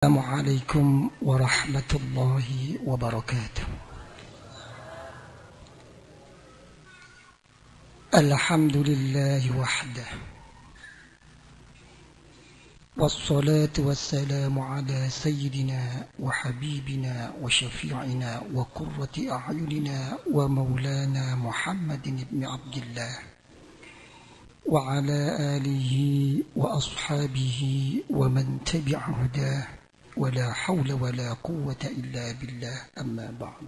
السلام عليكم ورحمة الله وبركاته. الحمد لله وحده، والصلاة والسلام على سيدنا وحبيبنا وشفيعنا وقرة أعيننا ومولانا محمد بن عبد الله وعلى آله وأصحابه ومن تبع هداه، ولا حول ولا قوة إلا بالله. أما بعد.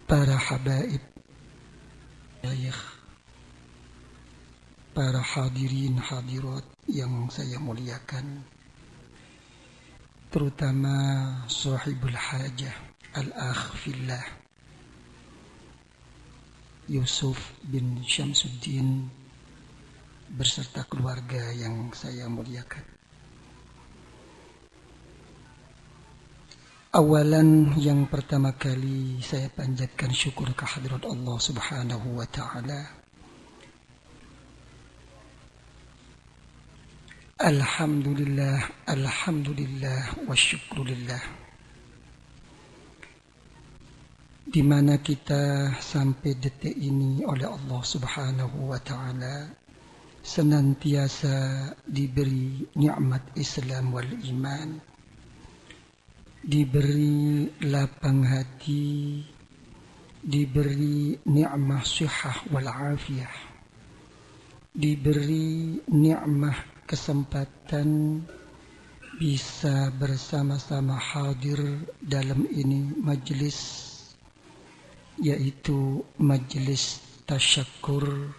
Para habaib, para hadirin hadirat yang saya muliakan, terutama sahibul hajah al-akh fillah Yusuf bin Syamsuddin berserta keluarga yang saya muliakan. Awalan, yang pertama kali saya panjatkan syukur kehadirat Allah Subhanahu wa ta'ala. Alhamdulillah, alhamdulillah wa syukrulillah. Di mana kita sampai detik ini oleh Allah Subhanahu wa ta'ala senantiasa diberi nikmat Islam wal iman, diberi lapang hati, diberi nikmat sihah wal afiyah, diberi nikmat kesempatan bisa bersama-sama hadir dalam ini majlis, yaitu majlis tasyakur,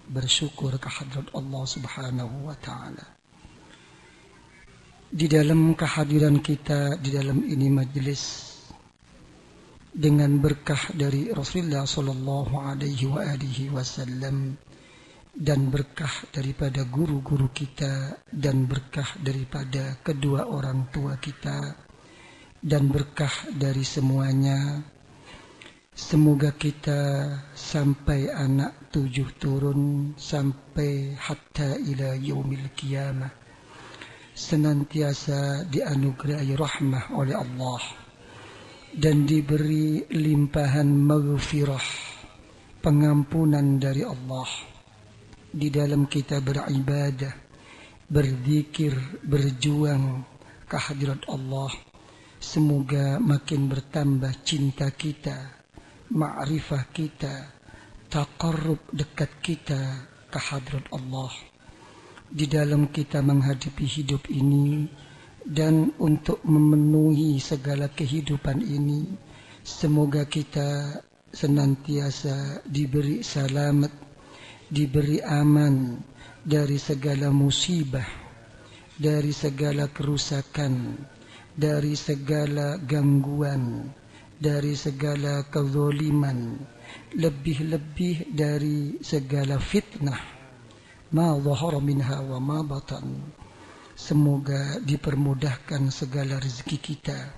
bersyukur kehadirat Allah Subhanahu wa ta'ala. Di dalam kehadiran kita di dalam ini majlis, dengan berkah dari Rasulullah sallallahu alaihi wasallam dan berkah daripada guru-guru kita dan berkah daripada kedua orang tua kita dan berkah dari semuanya, semoga kita sampai anak 7 turun sampai hatta ila yaumil qiyamah senantiasa dianugerahi rahmah oleh Allah dan diberi limpahan maghfirah, pengampunan dari Allah di dalam kita beribadah, berzikir, berjuang kehadirat Allah. Semoga makin bertambah cinta kita, ma'rifah kita, taqarrub dekat kita kehadirat Allah di dalam kita menghadapi hidup ini dan untuk memenuhi segala kehidupan ini. Semoga kita senantiasa diberi selamat, diberi aman dari segala musibah, dari segala kerusakan, dari segala gangguan, dari segala kezaliman, lebih-lebih dari segala fitnah, ma zahara minha wa ma batan. Semoga dipermudahkan segala rezeki kita,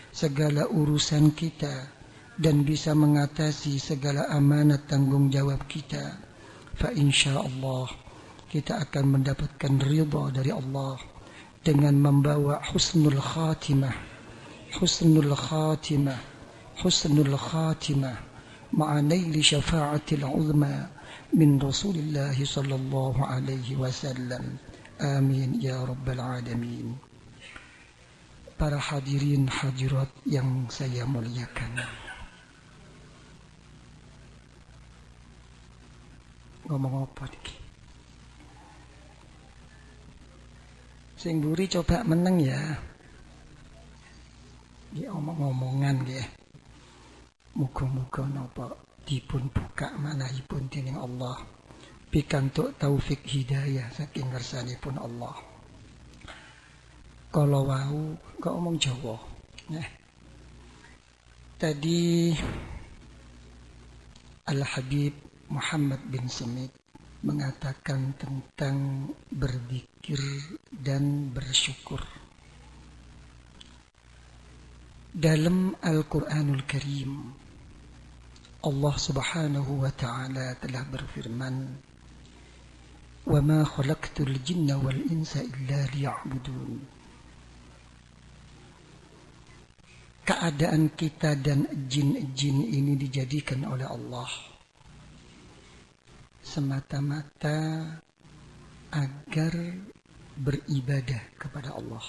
segala urusan kita, dan bisa mengatasi segala amanat tanggung jawab kita. Fa insyaallah kita akan mendapatkan ridha dari Allah dengan membawa husnul khatimah, husnul khatimah, husnul khatimah ma'a naili syafa'atil uzma min Rasulillah sallallahu alaihi wasallam. Amin ya rabbal alamin. Para hadirin hadirat yang saya muliakan, ngomong apa iki? Sing mburi coba meneng ya. Di omong-omongan nggih. Muga-muga napa dipun buka manahipun dening Allah, pikantuk taufik hidayah saking ngersanipun Allah. Kalau wau kok omong Jawa. Tadi Al-Habib Muhammad bin Semit mengatakan tentang berzikir dan bersyukur. Dalam Al-Quranul Karim, Allah Subhanahu wa ta'ala telah berfirman, wa ma khalaqtul jinna wal insa illa liya'budun. Keadaan kita dan jin-jin ini dijadikan oleh Allah semata-mata agar beribadah kepada Allah.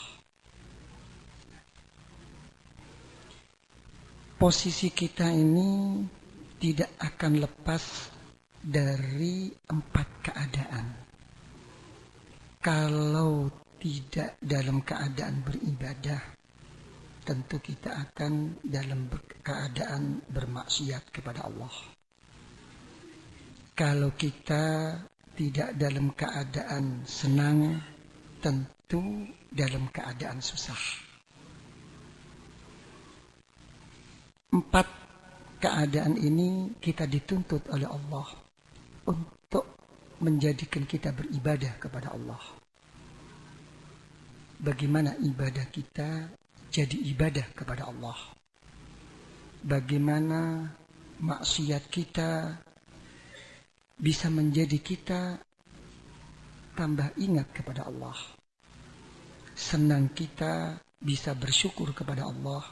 Posisi kita ini tidak akan lepas dari 4 keadaan. Kalau tidak dalam keadaan beribadah, tentu kita akan dalam keadaan bermaksiat kepada Allah. Kalau kita tidak dalam keadaan senang, tentu dalam keadaan susah. 4 keadaan ini kita dituntut oleh Allah untuk menjadikan kita beribadah kepada Allah. Bagaimana ibadah kita jadi ibadah kepada Allah? Bagaimana maksiat kita bisa menjadi kita tambah ingat kepada Allah? Senang kita bisa bersyukur kepada Allah,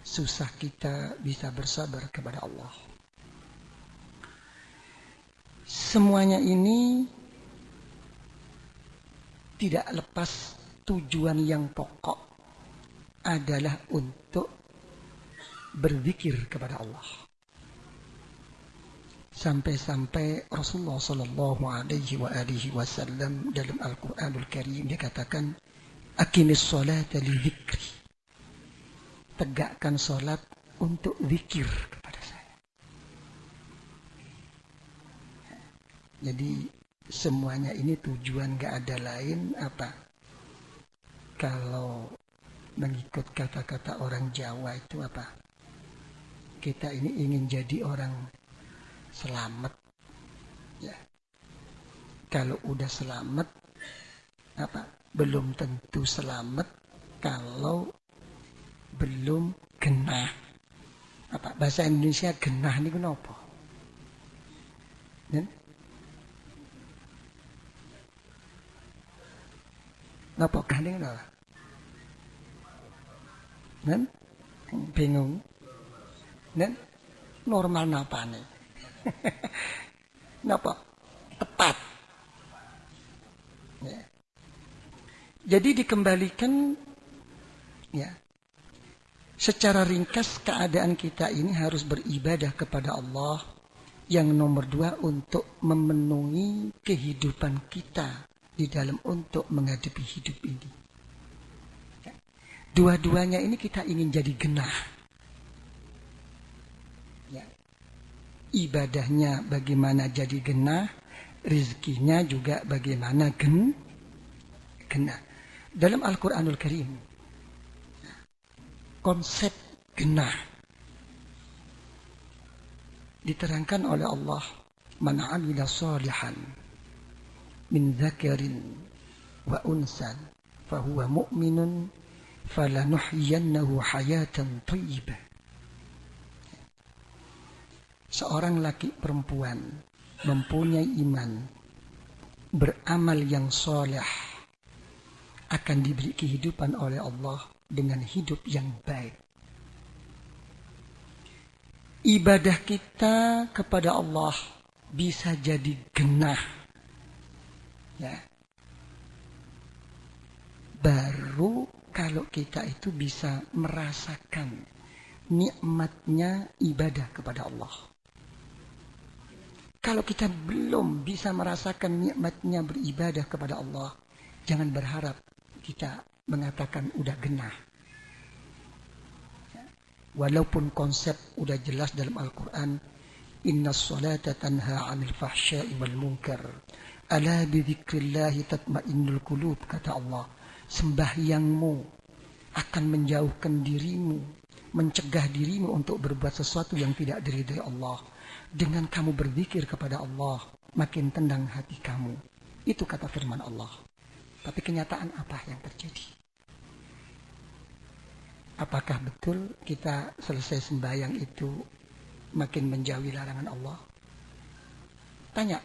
susah kita bisa bersabar kepada Allah. Semuanya ini tidak lepas tujuan yang pokok adalah untuk berzikir kepada Allah. Sampai-sampai Rasulullah sallallahu alaihi wasallam dalam Al-Qur'anul Karim dia katakan, "Aqimis sholata li dzikri." Tegakkan salat untuk zikir kepada saya. Jadi semuanya ini tujuan gak ada lain apa? Kalau mengikut kata-kata orang Jawa itu apa? Kita ini ingin jadi orang selamat, ya. Kalau udah selamat, apa? Belum tentu selamat kalau belum genah. Apa bahasa Indonesia genah ini kenapa? Napa kah ini kenapa? Bingung. Normal napa nih? Napa? Tepat. Ya. Jadi dikembalikan, ya. Secara ringkas keadaan kita ini harus beribadah kepada Allah. Yang nomor 2 untuk memenuhi kehidupan kita di dalam untuk menghadapi hidup ini. Ya. Dua-duanya ini kita ingin jadi genah. Ya. Ibadahnya bagaimana jadi genah, rizkinya juga bagaimana genah. Dalam Al-Quranul Karim, konsep genah diterangkan oleh Allah, "Man 'amila shalihan min dzakarin wa unsan fahuwa mu'minun falanuhyiyannahu hayatan thayyibah." Seorang laki perempuan mempunyai iman, beramal yang soleh, akan diberi kehidupan oleh Allah dengan hidup yang baik. Ibadah kita kepada Allah bisa jadi genah, ya. Baru kalau kita itu bisa merasakan nikmatnya ibadah kepada Allah. Kalau kita belum bisa merasakan nikmatnya beribadah kepada Allah, jangan berharap kita mengatakan udah genah. Walaupun konsep udah jelas dalam Al-Quran, "Innas sholata tanha 'anil fahsya'i wal munkar. Ala bi dzikrillahi tatma'innul qulub," kata Allah. Sembahyangmu akan menjauhkan dirimu, mencegah dirimu untuk berbuat sesuatu yang tidak diridhai Allah. Dengan kamu berzikir kepada Allah, makin tenang hati kamu. Itu kata firman Allah. Tapi kenyataan apa yang terjadi? Apakah betul kita selesai sembahyang itu makin menjauhi larangan Allah? Tanya.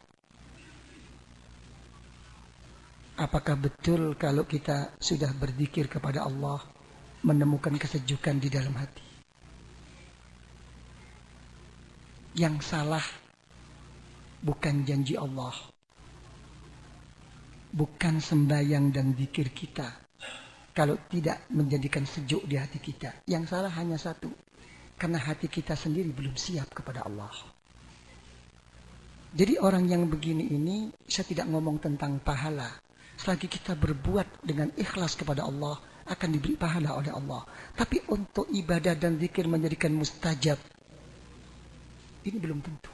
Apakah betul kalau kita sudah berzikir kepada Allah menemukan kesejukan di dalam hati? Yang salah bukan janji Allah, bukan sembahyang dan zikir kita kalau tidak menjadikan sejuk di hati kita. Yang salah hanya satu, karena hati kita sendiri belum siap kepada Allah. Jadi orang yang begini ini, saya tidak ngomong tentang pahala. Selagi kita berbuat dengan ikhlas kepada Allah, akan diberi pahala oleh Allah. Tapi untuk ibadah dan zikir menjadikan mustajab, ini belum tentu.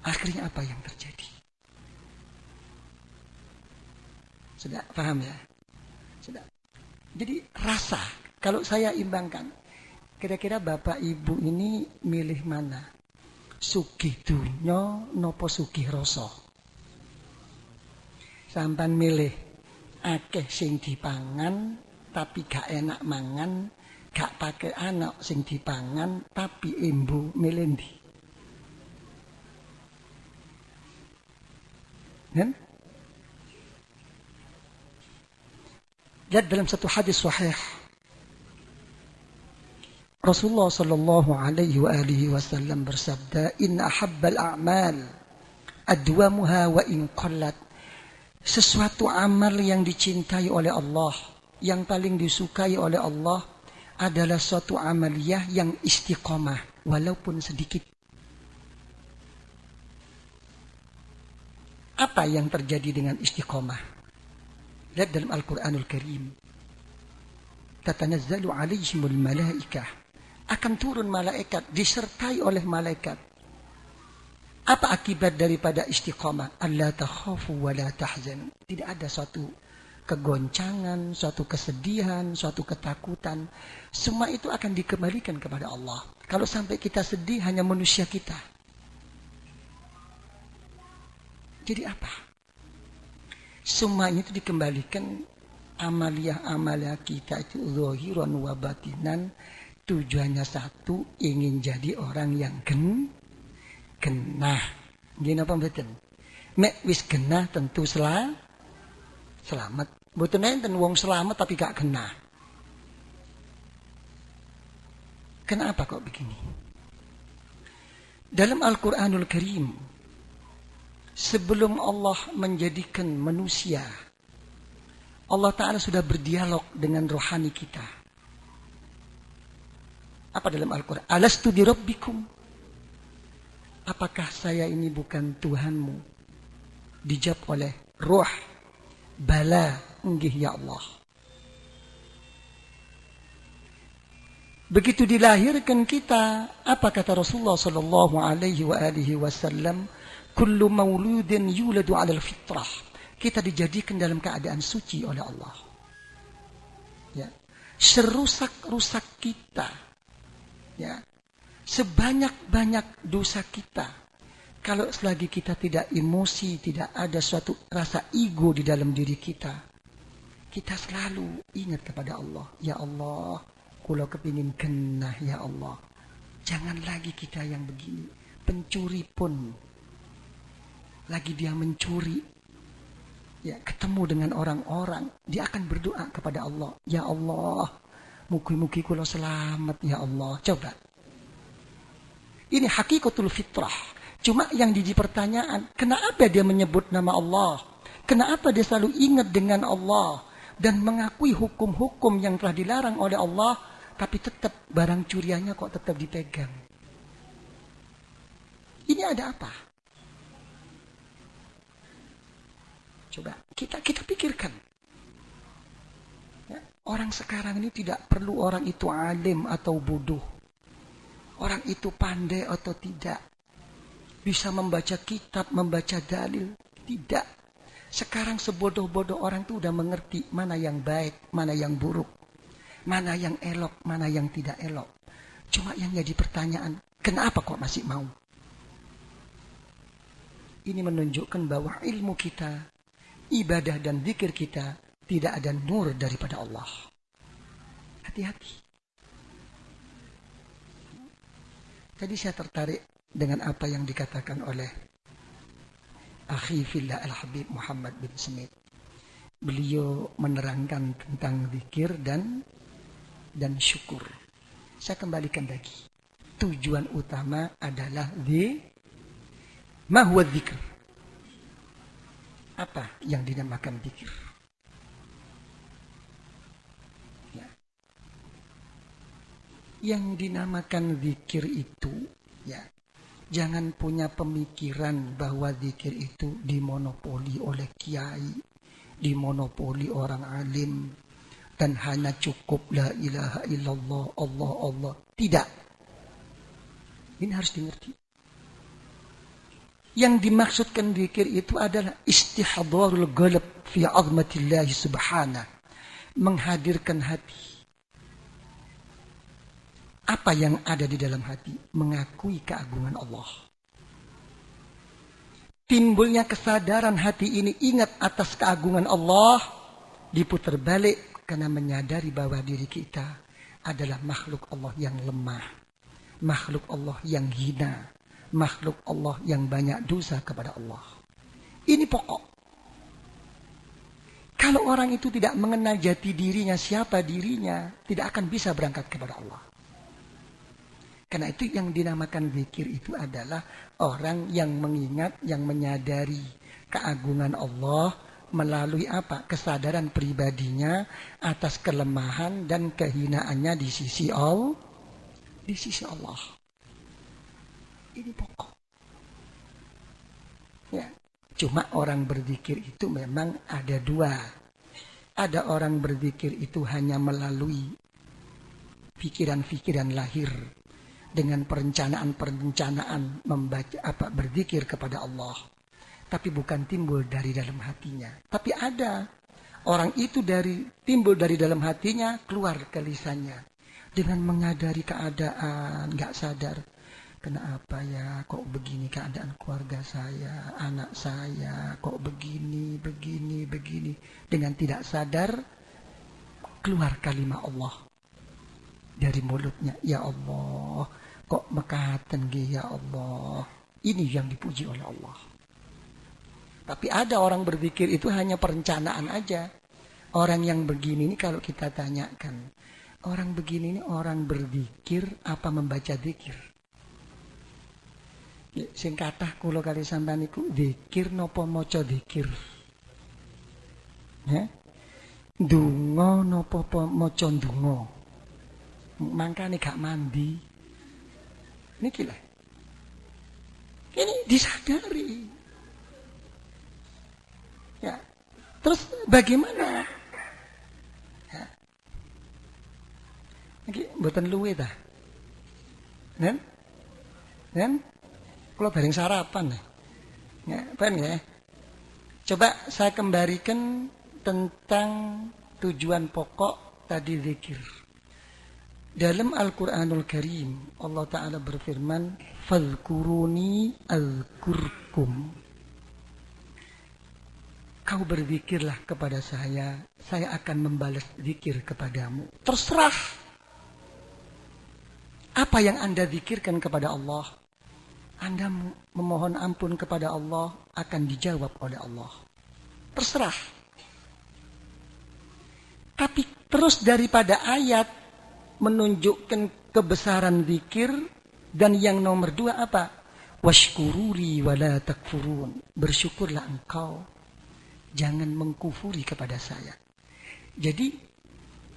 Akhirnya apa yang terjadi? Sudah paham ya? Sudah. Jadi rasa, kalau saya imbangkan, kira-kira Bapak Ibu ini milih mana? Sugih dunya nopo sugih rasa? Sampan milih akeh sing dipangan tapi gak enak mangan, gak pakai anak sing dipangan tapi embu, milih ndi? Kan? Lihat dalam satu hadis sahih, Rasulullah sallallahu alaihi wa alihi wasallam bersabda, "Inna ahabbal a'mal adwamuha wa in qallat." Sesuatu amal yang dicintai oleh Allah, yang paling disukai oleh Allah adalah suatu amaliyah yang istiqomah walaupun sedikit. Apa yang terjadi dengan istiqomah? Lihat dalam Al-Quranul Karim. Tatanazzalu alaihimul malaikah. Akan turun malaikat, disertai oleh malaikat. Apa akibat daripada istiqamah? Alla takhafu wa la tahzan. Tidak ada suatu kegoncangan, suatu kesedihan, suatu ketakutan. Semua itu akan dikembalikan kepada Allah. Kalau sampai kita sedih, hanya manusia kita. Jadi apa? Semuanya itu dikembalikan, amaliyah-amaliyah kita itu zahiran wa batinan. Tujuannya satu, ingin jadi orang yang genah. Gini apa mboten? Mek wis genah tentu selamat. Mboten enten wong selamat tapi gak genah. Kenapa kok begini? Dalam Al-Qur'anul Karim, sebelum Allah menjadikan manusia, Allah Ta'ala sudah berdialog dengan rohani kita. Apa dalam Al-Quran? Alastu bi rabbikum? Apakah saya ini bukan Tuhanmu? Dijawab oleh Ruh. Bala, enggih ya Allah. Begitu dilahirkan kita, apa kata Rasulullah sallallahu alaihi wasallam? Kullu mauludin yuladu 'alal fitrah. Kita dijadikan dalam keadaan suci oleh Allah. Ya. Serusak-rusak kita, ya, sebanyak-banyak dosa kita, kalau selagi kita tidak emosi, tidak ada suatu rasa ego di dalam diri kita, kita selalu ingat kepada Allah. Ya Allah, kula kepingin genah ya Allah. Jangan lagi kita yang begini. Pencuri pun lagi dia mencuri, ya, ketemu dengan orang-orang, dia akan berdoa kepada Allah. Ya Allah, mugi-mugi kula selamat ya Allah. Coba. Ini hakikatul fitrah. Cuma yang jadi pertanyaan, kenapa dia menyebut nama Allah? Kenapa dia selalu ingat dengan Allah dan mengakui hukum-hukum yang telah dilarang oleh Allah, tapi tetap barang curiannya kok tetap dipegang? Ini ada apa? Coba kita pikirkan. Ya, orang sekarang ini tidak perlu orang itu alim atau bodoh. Orang itu pandai atau tidak. Bisa membaca kitab, membaca dalil. Tidak. Sekarang sebodoh-bodoh orang itu udah mengerti mana yang baik, mana yang buruk. Mana yang elok, mana yang tidak elok. Cuma yang jadi pertanyaan, kenapa kok masih mau? Ini menunjukkan bahwa ilmu kita, ibadah dan zikir kita tidak ada nur daripada Allah. Hati-hati. Tadi saya tertarik dengan apa yang dikatakan oleh akhi fillah Al-Habib Muhammad bin Smith. Beliau menerangkan tentang zikir dan syukur. Saya kembalikan lagi. Tujuan utama adalah ma huwa dzikr. Apa yang dinamakan zikir? Ya. Yang dinamakan zikir itu, ya, jangan punya pemikiran bahwa zikir itu dimonopoli oleh kiai, dimonopoli orang alim, dan hanya cukup la ilaha illallah, Allah, Allah. Tidak. Ini harus dimengerti. Yang dimaksudkan zikir itu adalah istihdarul qalb fi 'azmatillah subhanahu. Menghadirkan hati. Apa yang ada di dalam hati? Mengakui keagungan Allah. Timbulnya kesadaran hati ini ingat atas keagungan Allah, diputar balik karena menyadari bahwa diri kita adalah makhluk Allah yang lemah, makhluk Allah yang hina, makhluk Allah yang banyak dosa kepada Allah. Ini pokok. Kalau orang itu tidak mengenal jati dirinya, siapa dirinya, tidak akan bisa berangkat kepada Allah. Karena itu yang dinamakan zikir itu adalah orang yang mengingat, yang menyadari keagungan Allah melalui apa? Kesadaran pribadinya atas kelemahan dan kehinaannya di sisi Allah. Di sisi Allah. Ini pokok. Ya. Cuma orang berzikir itu memang ada dua. Ada orang berzikir itu hanya melalui pikiran-pikiran lahir. Dengan perencanaan-perencanaan membaca apa berzikir kepada Allah, tapi bukan timbul dari dalam hatinya. Tapi ada orang itu timbul dari dalam hatinya, keluar ke lisannya dengan menyadari keadaan, nggak sadar. Kenapa ya kok begini keadaan keluarga saya, anak saya kok begini. Dengan tidak sadar keluar kalimat Allah dari mulutnya. Ya Allah, kok mekaten ge ya Allah. Ini yang dipuji oleh Allah. Tapi ada orang berzikir itu hanya perencanaan aja. Orang yang begini ini kalau kita tanyakan, orang begini ini orang berzikir apa membaca zikir? Sing kathah kula kali sampean niku zikir napa maca zikir? Ya? Ndonga napa maca ndonga? Mangkane gak mandi. Niki lah. Ini disadari. Ya. Terus bagaimana? Ya. Niki mboten luwe ta? Nen? Kalau bareng sarapan ya, paham ya? Coba saya kembalikan tentang tujuan pokok tadi zikir. Dalam Al-Quranul Karim, Allah Ta'ala berfirman, "Fadhkuruni azkurkum." Kau berzikirlah kepada saya akan membalas zikir kepadamu. Terserah. Apa yang Anda zikirkan kepada Allah, Anda memohon ampun kepada Allah, akan dijawab oleh Allah. Terserah. Tapi terus daripada ayat menunjukkan kebesaran zikir, dan yang nomor 2 apa? Washkururi wala takfurun. Bersyukurlah engkau, jangan mengkufuri kepada saya. Jadi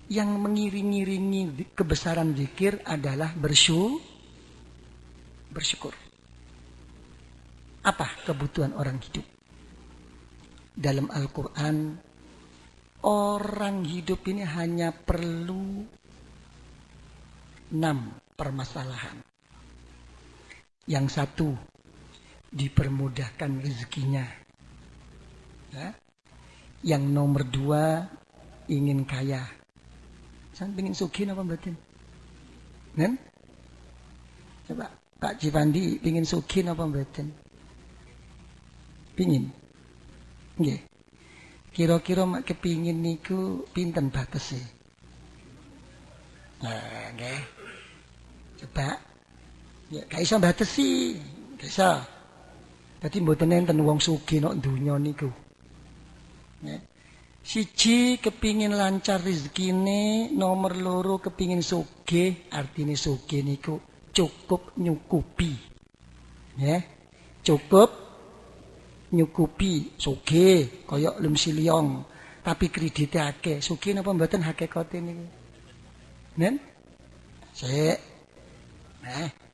yang mengiring-iringi kebesaran zikir adalah bersyukur. Apa kebutuhan orang hidup? Dalam Al-Quran, orang hidup ini hanya perlu 6 permasalahan. Yang satu, dipermudahkan rezekinya. Ya. Yang nomor 2, ingin kaya. Saya ingin sugih apa mboten? Nen? Coba Pak Cipandi ingin sugih apa mboten? Pingin. Nggih. Kira-kira mak kepingin niku pinten batese? Nah, nggih. Coba. Ya, gak iso batesi. Gak iso. Dadi mboten enten wong sugih nek donya niku. Ya. Siji kepingin lancar rezekine, nomor loro kepingin sugih, artine sugih niku cukup nyukupi. Ya. Cukup nyukupi sugih kaya Lim Siliong, tapi kredite akeh. Sugih napa mboten hakikate niku? Nen? Sik. Nah.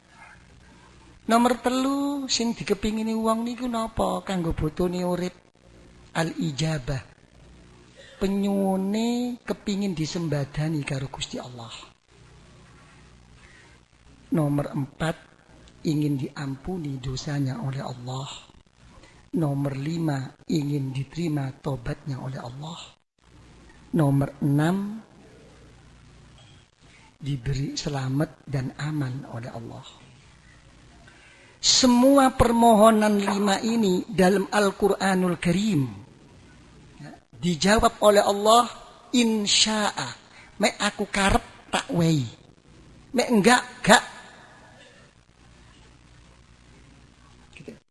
Nomor 3 sing dikepingini wong niku napa kanggo botone urip? Al-ijabah. Penyuwune kepingin disembadani karo Gusti Allah. Nomor 4 ingin diampuni dosanya oleh Allah. Nomor 5 ingin diterima tobatnya oleh Allah. Nomor 6 diberi selamat dan aman oleh Allah. Semua permohonan 5 ini dalam Al-Quranul Karim dijawab oleh Allah insya'a. Mek aku karep tak wei. Mek enggak.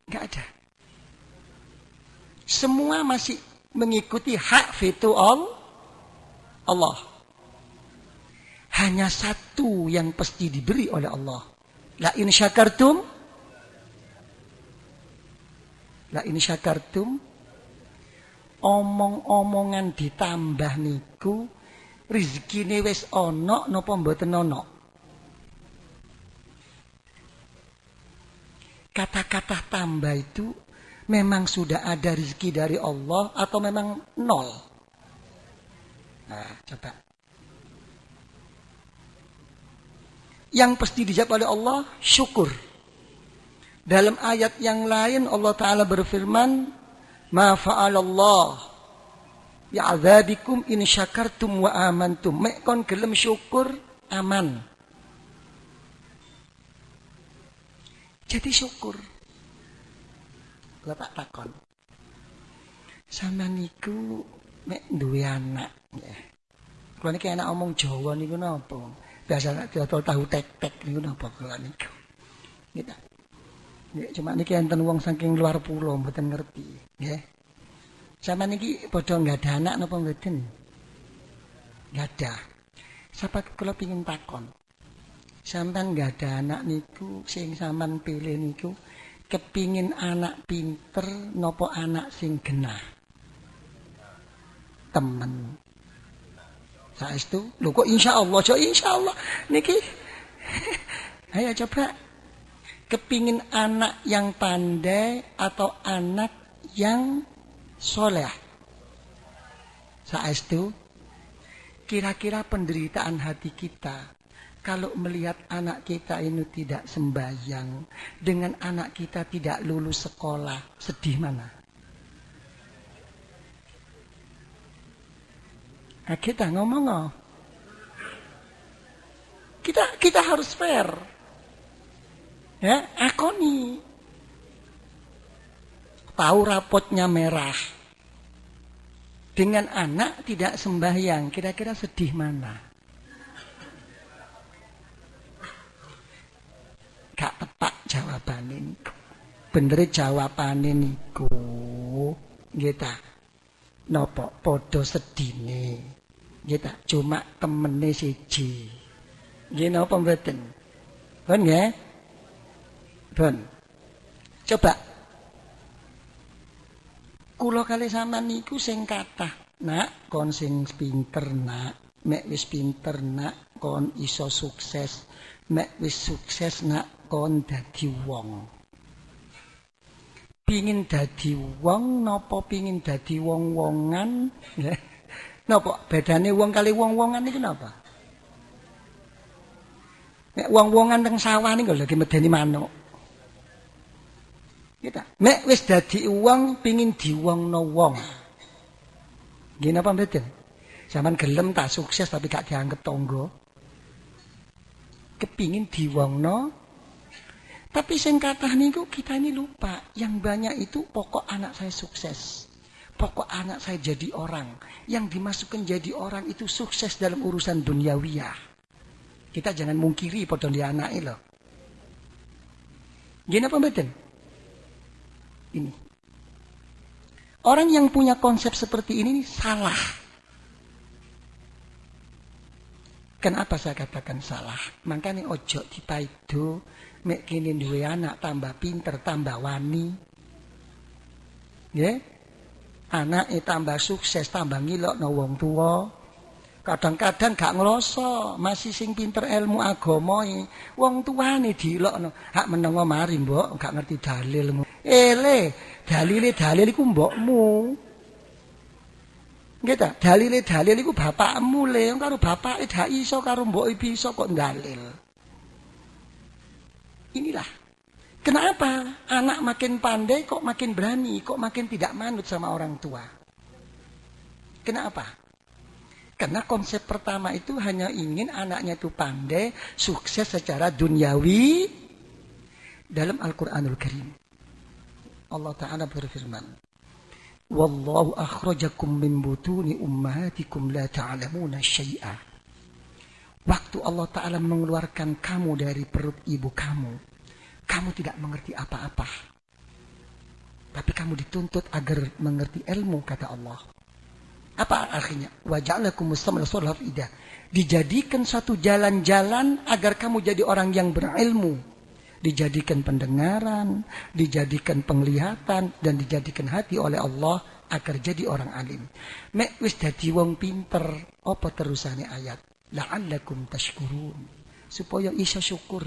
Enggak ada. Semua masih mengikuti hak veto Allah. Hanya satu yang pasti diberi oleh Allah. La in syakartum omong-omongan ditambah niku rezekine wis ana napa mboten ana. Kata-kata tambah itu memang sudah ada rezeki dari Allah atau memang nol? Nah, coba. Yang pasti dijawab oleh Allah, syukur. Dalam ayat yang lain Allah Ta'ala berfirman, ma fa'alallah bi'adzabikum in syakartum wa amantum. Mek kon gelem syukur aman. Jadi syukur. Kula tak takon. Sampeyan niku mek duwe anak nggih. Kula niki enak omong Jawa niku napa? Biasa nek tahu tek-tek niku napa kula niku. Gitu. Ya, cuma niki enten wong saking luar pulau mboten ngerti, nggih. Sampeyan niki padha enggak ada anak napa mboten? Enggak ada. Sapa kula pengin takon. Sampeyan enggak ada anak niku sing sampean pilih niku kepingin anak pinter napa anak sing genah? Temen. Saestu, lho kok insyaallah, insyaallah niki. Ayo coba. Kepingin anak yang pandai atau anak yang soleh? Saestu, kira-kira penderitaan hati kita kalau melihat anak kita ini tidak sembahyang, dengan anak kita tidak lulus sekolah, sedih mana? Nah, kita ngomong, kita harus fair. Ya, akoni. Tahu rapotnya merah. Dengan anak tidak sembahyang, kira-kira sedih mana? Gak tepat jawabannya niku. Bener jawabannya niku. Gitu. Nopo podo sedine. Gitu. Cuma temene siji. Nggih napa mboten? Pun nggih? Pun. Coba. Kula kali sampean niku sing kathah, Nak, kon sing pinter, Nak. Mek wis pinter, Nak, kon iso sukses. Mek wis sukses, Nak, kon dadi wong. Pingin dadi wong napa pingin dadi wong-wongan? Napa bedane wong kali wong-wongan niku napa? Nek wong-wongan teng sawah niku lagi medeni manuk. Kita mek wis dadi wong pingin diwongno wong. Nggih napa mboten? Zaman gelem tak sukses tapi gak dianggap tangga. Kepingin diwongno. Tapi sing kathah niku kita ini lupa, yang banyak itu pokok anak saya sukses. Pokok anak saya jadi orang. Yang dimasukkan jadi orang itu sukses dalam urusan duniawiyah. Kita jangan mungkiri padha di anake lho. Nggih napa mboten? Ini. Orang yang punya konsep seperti ini salah. Kenapa saya katakan salah? Makanya ojo dipaido mek kene duwe anak tambah pinter, tambah wani. Nggih? Anake tambah sukses, tambah ngilokno wong tuwa. Kadang-kadang gak ngrasa, masih sing pinter ilmu agama wong tuane diilokno. Hak menengo mari, Mbok, gak ngerti dalil. Dalile iku mbokmu. Nggih ta? Dalile iku bapakmu le, karo bapake gak iso karo mboke bisa kok dalil. Inilah kenapa anak makin pandai kok makin berani, kok makin tidak manut sama orang tua. Kenapa? Karena konsep pertama itu hanya ingin anaknya itu pandai, sukses secara duniawi. Dalam Al-Quranul Karim Allah Ta'ala berfirman, Wallahu akhrajakum min butuni ummahatikum la ta'lamuna syai'a. Waktu Allah Ta'ala mengeluarkan kamu dari perut ibu kamu tidak mengerti apa-apa. Tapi kamu dituntut agar mengerti ilmu, kata Allah. Apa akhirnya? Wa ja'alakumus sam'a wal af'idah. Dijadikan satu jalan-jalan agar kamu jadi orang yang berilmu. Dijadikan pendengaran, dijadikan penglihatan, dan dijadikan hati oleh Allah agar jadi orang alim. Mek wis dadi wong pinter, apa terusane ayat? La'allakum tashkurun. Supaya isa syukur.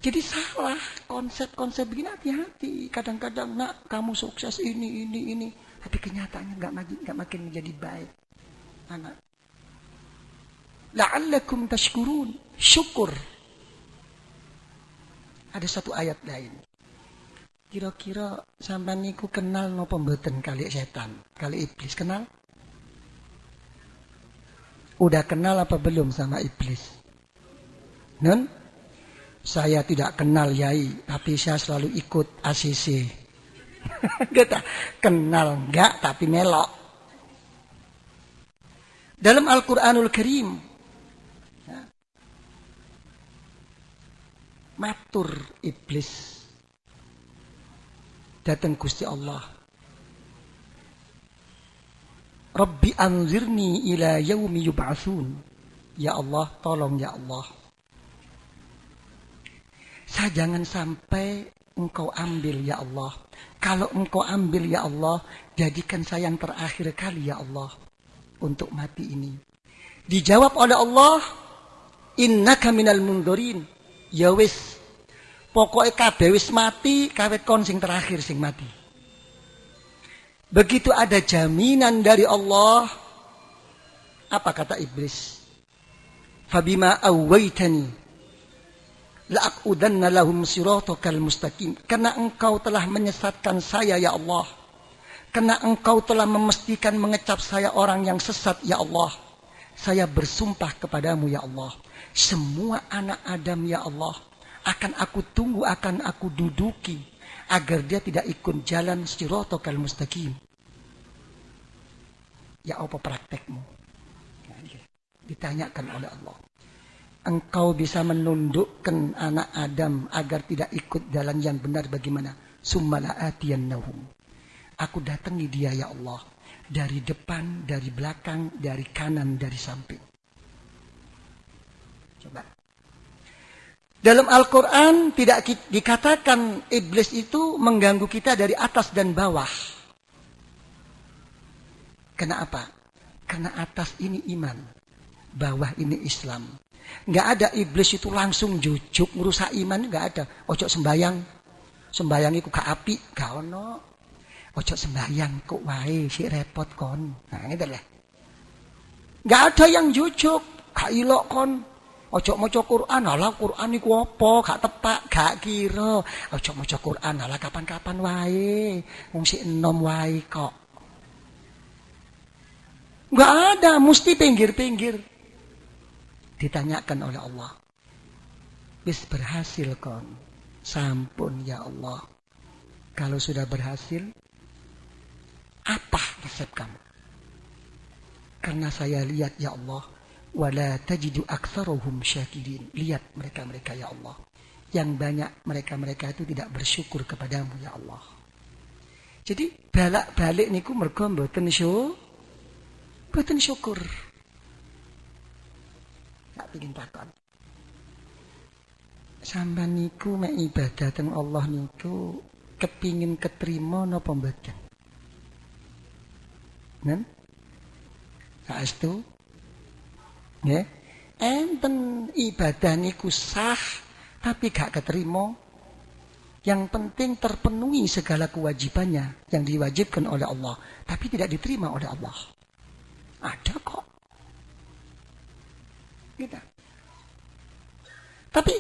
Jadi salah konsep-konsep begini, hati-hati. Kadang-kadang nak kamu sukses ini. Tapi kenyataannya nggak makin menjadi baik. Anak. La'allakum tashkurun. Syukur. Ada satu ayat lain. Kira-kira sampean niku kenal napa mboten kali setan, kali iblis, kenal? Udah kenal apa belum sama iblis? Nun? Saya tidak kenal Yai, tapi saya selalu ikut ACC. Kita kenal enggak, tapi melok. Dalam Al-Quranul Karim, ya, matur iblis datang Gusti Allah. Rabbi anzirni ila yaumi yub'atsun. Ya Allah, tolong ya Allah. Saya jangan sampai engkau ambil ya Allah. Kalau engkau ambil ya Allah, jadikan saya yang terakhir kali ya Allah untuk mati ini. Dijawab oleh Allah, innaka minal mundzirin. Ya wis, pokoknya kabeh wis mati, kawit kon sing terakhir sing mati. Begitu ada jaminan dari Allah, apa kata iblis? Fabima awwaitani la'aqudanna lahum siratakal mustaqim. Karena engkau telah menyesatkan saya ya Allah. Karena engkau telah memastikan mengecap saya orang yang sesat ya Allah. Saya bersumpah kepadamu ya Allah. Semua anak Adam ya Allah akan aku tunggu, akan aku duduki agar dia tidak ikut jalan siratakal mustaqim. Ya apa praktekmu? Ditanyakan oleh Allah. Engkau bisa menundukkan anak Adam agar tidak ikut jalan yang benar bagaimana? Summala'atiyannahum. Aku datangi dia ya Allah. Dari depan, dari belakang, dari kanan, dari samping. Coba. Dalam Al-Quran tidak dikatakan iblis itu mengganggu kita dari atas dan bawah. Kenapa? Karena atas ini iman. Bawah ini Islam. Nggak ada iblis itu langsung jujuk merusak iman, nggak ada. Ojo sembayang iku gak apik, gak ono. Ojo sembayang kok wae sik repot kon. Nah ngene lho. Nggak ada yang jujuk, gak ilok kon. Ojo maca Quran, alah Quran iku apa? Gak tepak, gak kira. Ojo maca Quran, alah kapan-kapan wae. Wong sik enom wae kok. Nggak ada, mesti pinggir-pinggir. Ditanyakan oleh Allah. Bis berhasil kon. Sampun ya Allah. Kalau sudah berhasil, apa resep kamu? Karena saya lihat ya Allah, wala tajidu aktsaruhum syakirin. Lihat mereka-mereka ya Allah, yang banyak mereka-mereka itu tidak bersyukur kepadamu ya Allah. Jadi balak-balik niku mergo mboten syukur. Tak pengin takon. Sampeyan niku mek ibadah teng Allah niku kepingin keterima napa mboten? Nen? Saestu? Nggih. Enten ibadah niku sah tapi gak keterima. Yang penting terpenuhi segala kewajibannya yang diwajibkan oleh Allah, tapi tidak diterima oleh Allah. Ada kok. Gitu. Tapi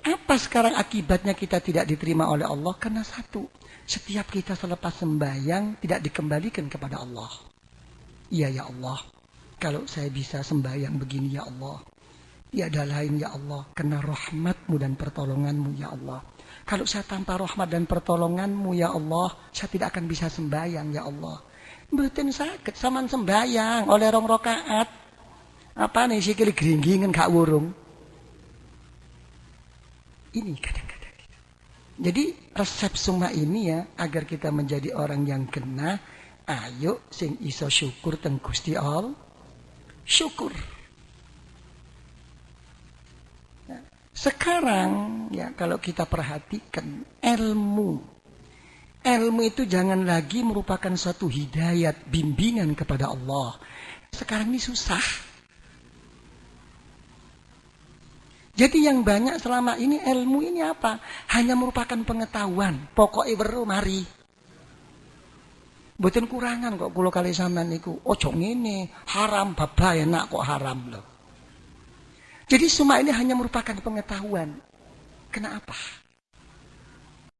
apa sekarang akibatnya kita tidak diterima oleh Allah? Karena satu, setiap kita selepas sembahyang tidak dikembalikan kepada Allah. Iya ya Allah, kalau saya bisa sembahyang begini ya Allah, tiada lain ya Allah, karena rahmat-Mu dan pertolongan-Mu ya Allah. Kalau saya tanpa rahmat dan pertolongan-Mu ya Allah, saya tidak akan bisa sembahyang ya Allah. Mboten saged sampean sembahyang oleh 2 rakaat. Apa nih sikil gringgingen gak wurung. Ini kadang-kadang. Jadi resep semua ini ya, agar kita menjadi orang yang kena, ayo sing iso syukur teng Gusti Allah. Syukur. Sekarang ya kalau kita perhatikan ilmu itu jangan lagi merupakan suatu hidayat, bimbingan kepada Allah. Sekarang ini susah. Jadi yang banyak selama ini ilmu ini apa? Hanya merupakan pengetahuan. Pokoknya weruh mari. Mboten kurangan kok kula kali sampean niku. Ojo ngene, haram baba enak kok haram loh. Jadi semua ini hanya merupakan pengetahuan. Kenapa?